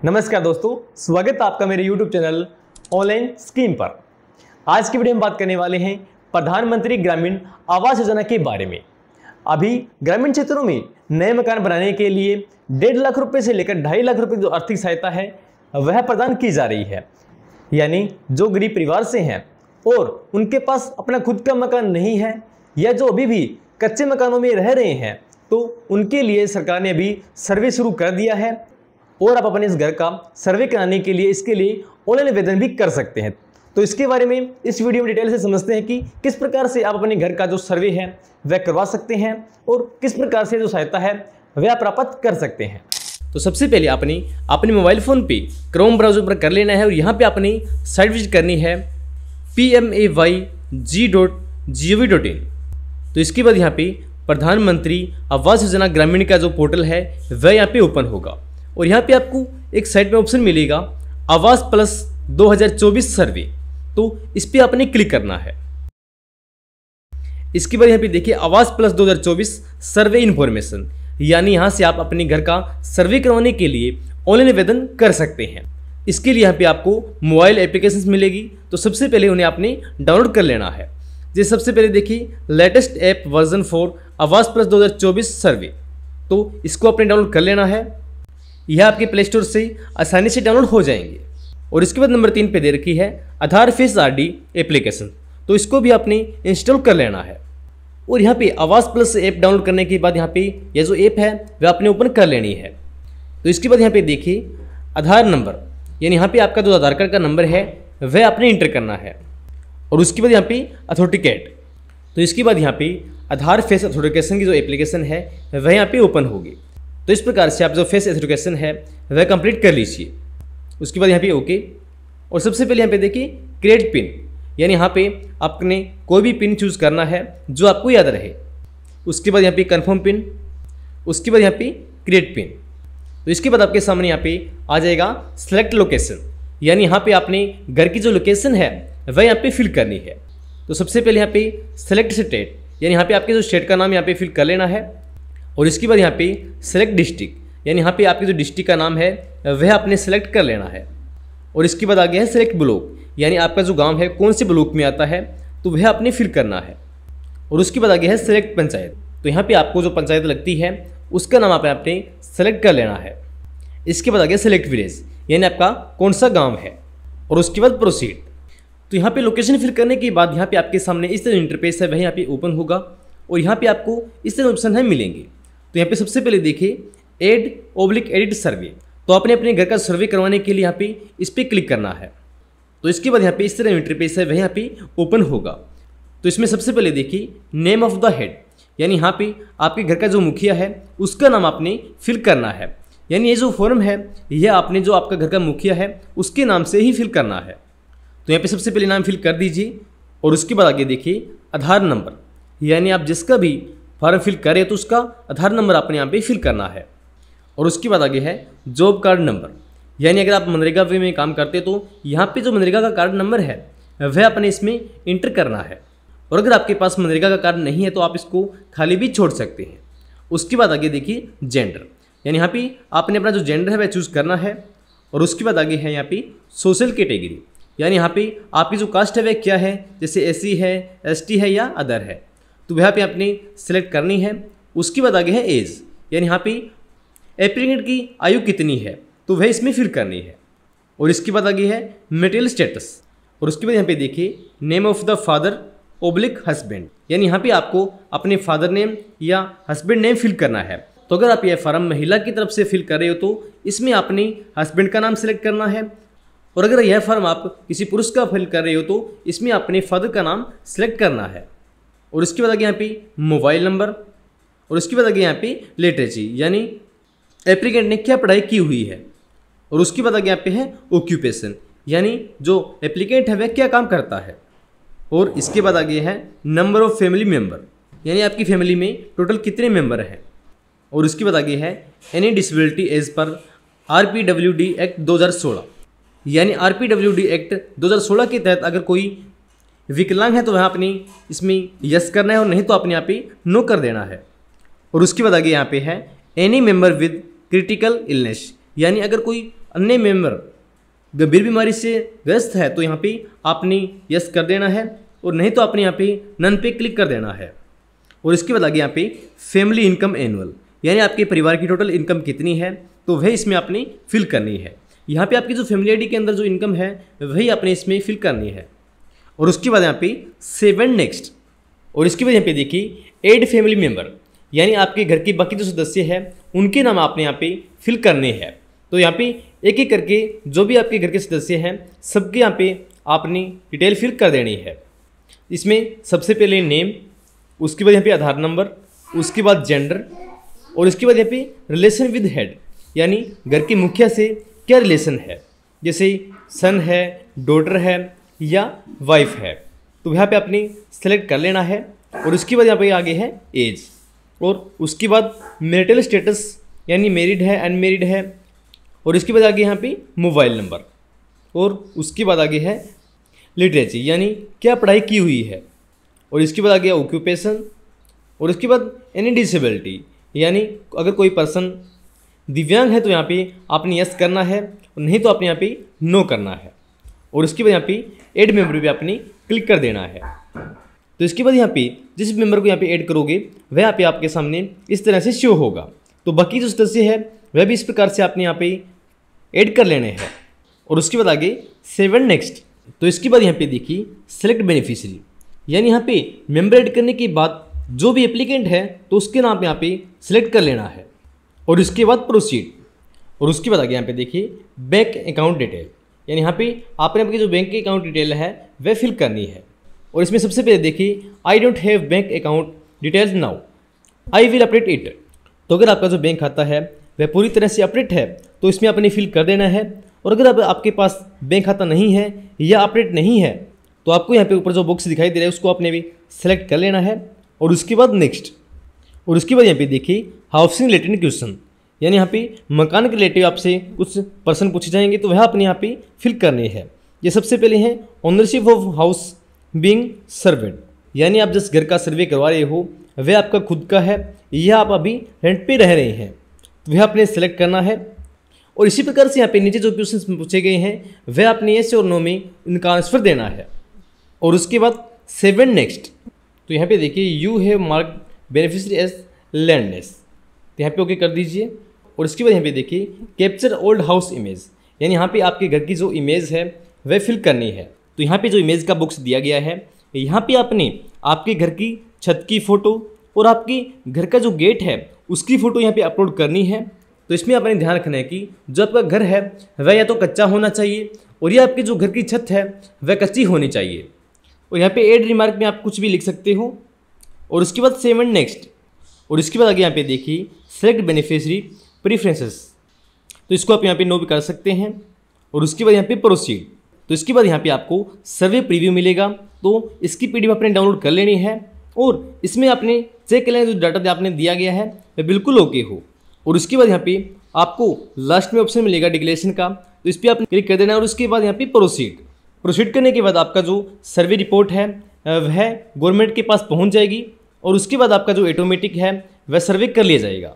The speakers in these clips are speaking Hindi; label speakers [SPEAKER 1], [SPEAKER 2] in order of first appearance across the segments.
[SPEAKER 1] नमस्कार दोस्तों, स्वागत है आपका मेरे YouTube चैनल ऑनलाइन स्कीम पर। आज की वीडियो में बात करने वाले हैं प्रधानमंत्री ग्रामीण आवास योजना के बारे में। अभी ग्रामीण क्षेत्रों में नए मकान बनाने के लिए 1.5 लाख रुपए से लेकर 2.5 लाख रुपए जो आर्थिक सहायता है वह प्रदान की जा रही है। यानी जो गरीब परिवार से हैं और उनके पास अपना खुद का मकान नहीं है या जो अभी भी कच्चे मकानों में रह रहे हैं, तो उनके लिए सरकार ने अभी सर्वे शुरू कर दिया है और आप अपने इस घर का सर्वे कराने के लिए इसके लिए ऑनलाइन आवेदन भी कर सकते हैं। तो इसके बारे में इस वीडियो में डिटेल से समझते हैं कि किस प्रकार से आप अपने घर का जो सर्वे है वह करवा सकते हैं और किस प्रकार से जो सहायता है वह आप प्राप्त कर सकते हैं।
[SPEAKER 2] तो सबसे पहले आपने अपने मोबाइल फ़ोन पे क्रोम ब्राउज़र पर कर लेना है और यहाँ पे आपने साइट विजिट करनी है pmayg.gov.in। तो इसके बाद यहाँ पे प्रधानमंत्री आवास योजना ग्रामीण का जो पोर्टल है वह यहाँ पे ओपन होगा और यहाँ पे आपको एक साइट में ऑप्शन मिलेगा आवास प्लस 2024 सर्वे। तो इस पर आपने क्लिक करना है। इसके बाद यहाँ पे देखिए आवास प्लस 2024 सर्वे इन्फॉर्मेशन, यानी यहाँ से आप अपने घर का सर्वे करवाने के लिए ऑनलाइन आवेदन कर सकते हैं। इसके लिए यहाँ पे आपको मोबाइल एप्लीकेशंस मिलेगी। तो सबसे पहले उन्हें आपने डाउनलोड कर लेना है। जैसे सबसे पहले देखिए लेटेस्ट ऐप वर्जन 4 आवास प्लस 2024 सर्वे, तो इसको आपने डाउनलोड कर लेना है। यह आपके प्ले स्टोर से आसानी से डाउनलोड हो जाएंगे। और इसके बाद नंबर 3 पे दे रखी है आधार फेस आरडी एप्लीकेशन, तो इसको भी आपने इंस्टॉल कर लेना है। और यहाँ पे आवास प्लस ऐप डाउनलोड करने के बाद यहाँ पे यह जो ऐप है वह आपने ओपन कर लेनी है। तो इसके बाद यहाँ पे देखिए आधार नंबर, यानी यहाँ पे आपका जो आधार कार्ड का नंबर है वह आपने इंटर करना है। और उसके बाद यहाँ पे अथोटिकेट, तो इसके बाद यहाँ पे आधार फेस अथोटिकेशन की जो एप्लीकेशन है वह यहाँ पे ओपन होगी। तो इस प्रकार से आप जो फेस एथेंटिकेशन है वह कंप्लीट कर लीजिए। उसके बाद यहाँ पे ओके। और सबसे पहले यहाँ पे देखिए क्रिएट पिन, यानी यहाँ पे आपने कोई भी पिन चूज़ करना है जो आपको याद रहे। उसके बाद यहाँ पे कंफर्म पिन, उसके बाद यहाँ पे क्रिएट पिन। तो इसके बाद आपके सामने यहाँ पे आ जाएगा सेलेक्ट लोकेशन, यानी यहाँ पे आपने घर की जो लोकेशन है वह यहाँ पे फिल करनी है। तो सबसे पहले यहाँ पे सेलेक्ट स्टेट, यानी यहाँ पे आपके जो स्टेट का नाम यहाँ पे फिल कर लेना है। और इसके बाद यहाँ पे सेलेक्ट डिस्ट्रिक्ट, यानी यहाँ पे आपके जो डिस्ट्रिक्ट का नाम है वह आपने सेलेक्ट कर लेना है। और इसके बाद आगे है सेलेक्ट ब्लॉक, यानी आपका जो गांव है कौन से ब्लॉक में आता है तो वह आपने फिल करना है। और उसके बाद आगे है सेलेक्ट पंचायत, तो यहाँ पे आपको जो पंचायत लगती है उसका नाम आपने सेलेक्ट कर लेना है। इसके बाद आगे सेलेक्ट विलेज, यानी आपका कौन सा गाँव है। और उसके बाद प्रोसीड। तो यहाँ पे लोकेशन फिल करने के बाद यहाँ पे आपके सामने इस तरह इंटरफेस है वह यहाँ पे ओपन होगा और यहाँ पे आपको इस तरह ऑप्शन है मिलेंगे। तो यहाँ पे सबसे पहले देखिए एड/एडिट सर्वे, तो आपने अपने घर का सर्वे करवाने के लिए यहाँ पे इस पर क्लिक करना है। तो इसके बाद यहाँ पे इस तरह इंटरफेस है वह यहाँ पे ओपन होगा। तो इसमें सबसे पहले देखिए नेम ऑफ द हेड, यानी यहाँ पे आपके घर का जो मुखिया है उसका नाम आपने फिल करना है। यानी ये जो फॉर्म है यह आपने जो आपका घर का मुखिया है उसके नाम से ही फिल करना है। तो यहाँ पे सबसे पहले नाम फिल कर दीजिए। और उसके बाद आगे देखिए आधार नंबर, यानी आप जिसका भी फॉर्म फिल करें तो उसका आधार नंबर आपने यहाँ पे फिल करना है। और उसके बाद आगे है जॉब कार्ड नंबर, यानी अगर आप मनरेगा में काम करते तो यहाँ पे जो मनरेगा का कार्ड नंबर है वह आपने इसमें इंटर करना है। और अगर आपके पास मनरेगा का कार्ड नहीं है तो आप इसको खाली भी छोड़ सकते हैं। उसके बाद आगे देखिए जेंडर, यानी यहाँ पे आपने अपना जो जेंडर है वह चूज़ करना है। और उसके बाद आगे है यहाँ पे सोशल कैटेगरी, यानी यहाँ पे आपकी जो कास्ट है वह क्या है, जैसे SC है, ST है या अदर है, तो वह पे आपने सेलेक्ट करनी है। उसके बाद आगे है एज, यानी यहाँ पे एप्लीकेंट की आयु कितनी है तो वह इसमें फिल करनी है। और इसके बाद आगे है मैरिटल स्टेटस। और उसके बाद यहाँ पे देखिए नेम ऑफ द फादर/हस्बैंड, यानी यहाँ पे आपको अपने फादर नेम या हस्बैंड नेम फिल करना है। तो अगर आप यह फॉर्म महिला की तरफ से फिल कर रहे हो तो इसमें आपने हस्बैंड का नाम सेलेक्ट करना है। और अगर यह फॉर्म आप किसी पुरुष का फिल कर रहे हो तो इसमें अपने फादर का नाम सेलेक्ट करना है। और उसके बाद आगे यहाँ पे मोबाइल नंबर। और उसके बाद आगे यहाँ पे लिटरेसी, यानी एप्लीकेंट ने क्या पढ़ाई की हुई है। और उसके बाद आगे यहाँ पे है ऑक्यूपेशन, यानी जो एप्लीकेंट है वह क्या काम करता है। और इसके बाद आगे है नंबर ऑफ फैमिली मेम्बर, यानी आपकी फैमिली में टोटल कितने मेंबर हैं। और उसके बाद आगे है any disability as per RPWD act 2016, यानी RPWD एक्ट 2016 के तहत अगर कोई विकलांग है तो वह आपने इसमें यस करना है और नहीं तो आपने यहाँ पे नो कर देना है। और उसके बाद आगे यहाँ पे है any member with critical illness, यानी अगर कोई अन्य मेंबर गंभीर बीमारी से ग्रस्त है तो यहाँ पे आपने यस कर देना है, और नहीं तो आपने यहाँ पे नन पे क्लिक कर देना है। और इसके बाद आगे यहाँ पे फैमिली इनकम एनुअल, यानी आपके परिवार की टोटल इनकम कितनी है तो वह इसमें आपने फिल करनी है। यहाँ पे आपकी जो फैमिली आईडी के अंदर जो इनकम है वही आपने इसमें फिल करनी है। और उसके बाद यहाँ पे सेव एंड नेक्स्ट, और इसके बाद यहाँ पे देखिए ऐड फैमिली मेंबर, यानी आपके घर के बाकी जो सदस्य हैं उनके नाम आपने यहाँ पे फिल करने हैं। तो यहाँ पे एक एक करके जो भी आपके घर के सदस्य हैं सबके यहाँ पे आपने डिटेल फिल कर देनी है। इसमें सबसे पहले नेम, उसके बाद यहाँ पे आधार नंबर, उसके बाद जेंडर, और इसके बाद यहाँ पे रिलेशन विद हेड, यानी घर के मुखिया से क्या रिलेशन है, जैसे सन है, डॉटर है या वाइफ है, तो यहाँ पे आपने सेलेक्ट कर लेना है। और उसके बाद यहाँ पे आगे है एज, और उसके बाद मैरिटल स्टेटस, यानी मैरिड है, अनमेरिड है, और इसके बाद आगे यहाँ पे मोबाइल नंबर, और उसके बाद आगे है लिटरेसी, यानी क्या पढ़ाई की हुई है, और इसके बाद आगे ऑक्यूपेशन, और इसके बाद एनी डिसेबिलिटी, यानी अगर कोई पर्सन दिव्यांग है तो यहाँ पे आपने यस करना है, और नहीं तो आपने यहाँ पे नो करना है। और उसके बाद यहाँ पे ऐड मेंबर पे आपने क्लिक कर देना है। तो इसके बाद यहाँ पे जिस मेंबर को यहाँ पे ऐड करोगे वह यहाँ पे आपके सामने इस तरह से शो होगा। तो बाकी जो सदस्य है वह भी इस प्रकार से आपने यहाँ पे ऐड कर लेने हैं। और उसके बाद आगे सेव एंड नेक्स्ट, तो इसके बाद यहाँ पे देखिए सेलेक्ट बेनिफिशियरी, यानी यहाँ पे मेंबर ऐड करने के बाद जो भी एप्लीकेंट है तो उसके नाम यहाँ पे सिलेक्ट कर लेना है। और इसके बाद प्रोसीड, और उसके बाद आगे यहाँ पे देखिए बैंक अकाउंट डिटेल, यानी यहाँ पे आपने आपकी जो बैंक की अकाउंट डिटेल है वह फिल करनी है। और इसमें सबसे पहले देखिए I don't have bank account details now, I will update it. तो अगर आपका जो बैंक खाता है वह पूरी तरह से अपडेट है तो इसमें आपने फिल कर देना है। और अगर आपके पास बैंक खाता नहीं है या अपडेट नहीं है तो आपको यहाँ पे ऊपर जो बॉक्स दिखाई दे रहा है उसको आपने भी सेलेक्ट कर लेना है। और उसके बाद नेक्स्ट, और उसके बाद यहाँ पे देखिए हाउसिंग रिलेटेड क्वेश्चन, यानी यहाँ पे मकान के रिलेटिव आपसे कुछ पर्सन पूछे जाएंगे तो वह आपने यहाँ पे फिल करने हैं। ये सबसे पहले हैं ownership of house being served, यानी आप जिस घर का सर्वे करवा रहे हो वह आपका खुद का है या आप अभी रेंट पे रह रहे हैं, तो वह आपने सेलेक्ट करना है। और इसी प्रकार से यहाँ पे नीचे जो क्वेश्चन पूछे गए हैं वह आपने येस और नो में इनका आंसर देना है। और उसके बाद सेव एंड नेक्स्ट, तो यहाँ पे देखिए you have mark beneficiary as landless, तो यहाँ पे ओके कर दीजिए। और इसके बाद यहाँ पे देखिए कैप्चर ओल्ड हाउस इमेज, यानी यहाँ पे आपके घर की जो इमेज है वह फिल करनी है। तो यहाँ पे जो इमेज का बॉक्स दिया गया है यहाँ पे आपने आपके घर की छत की फ़ोटो और आपकी घर का जो गेट है उसकी फ़ोटो यहाँ पे अपलोड करनी है। तो इसमें आपने ध्यान रखना है कि जो आपका घर है वह या तो कच्चा होना चाहिए और या आपकी जो घर की छत है वह कच्ची होनी चाहिए। और यहाँ पे ऐड रिमार्क में आप कुछ भी लिख सकते हो। और उसके बाद सेव एंड नेक्स्ट, और इसके बाद आगे यहाँ पे देखिए सेलेक्ट बेनिफिशियरी प्रीफरेंसेस, तो इसको आप यहाँ पे नो भी कर सकते हैं। और उसके बाद यहाँ पे प्रोसीड, तो इसके बाद यहाँ पे आपको सर्वे प्रीव्यू मिलेगा, तो इसकी पीडीएफ आपने डाउनलोड कर लेनी है। और इसमें आपने चेक कर लेना जो डाटा आपने दिया गया है वह बिल्कुल ओके हो। और उसके बाद यहाँ पे आपको लास्ट में ऑप्शन मिलेगा डिक्लेरेशन का, तो इस पर आपने क्लिक कर देना। और उसके बाद यहाँ पे प्रोसीड करने के बाद आपका जो सर्वे रिपोर्ट है वह गवर्नमेंट के पास पहुँच जाएगी। और उसके बाद आपका जो ऑटोमेटिक है वह सर्वे कर लिया जाएगा।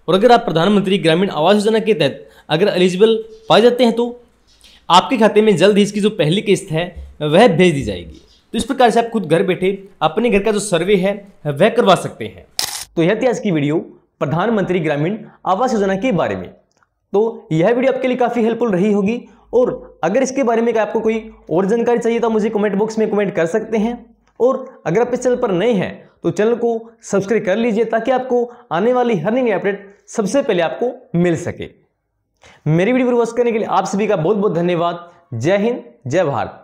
[SPEAKER 2] और अगर आप प्रधानमंत्री ग्रामीण आवास योजना के तहत अगर एलिजिबल पाए जाते हैं तो आपके खाते में जल्द ही इसकी जो पहली किस्त है वह भेज दी जाएगी। तो इस प्रकार से आप खुद घर बैठे अपने घर का जो सर्वे है वह करवा सकते हैं।
[SPEAKER 1] तो यह थी आज की वीडियो प्रधानमंत्री ग्रामीण आवास योजना के बारे में। तो यह वीडियो आपके लिए काफ़ी हेल्पफुल रही होगी। और अगर इसके बारे में आपको कोई और जानकारी चाहिए तो मुझे कमेंट बॉक्स में कमेंट कर सकते हैं। और अगर आप इस चैनल पर नए हैं तो चैनल को सब्सक्राइब कर लीजिए ताकि आपको आने वाली हर नई अपडेट सबसे पहले आपको मिल सके। मेरी वीडियो वॉच करने के लिए आप सभी का बहुत बहुत धन्यवाद। जय हिंद, जय भारत।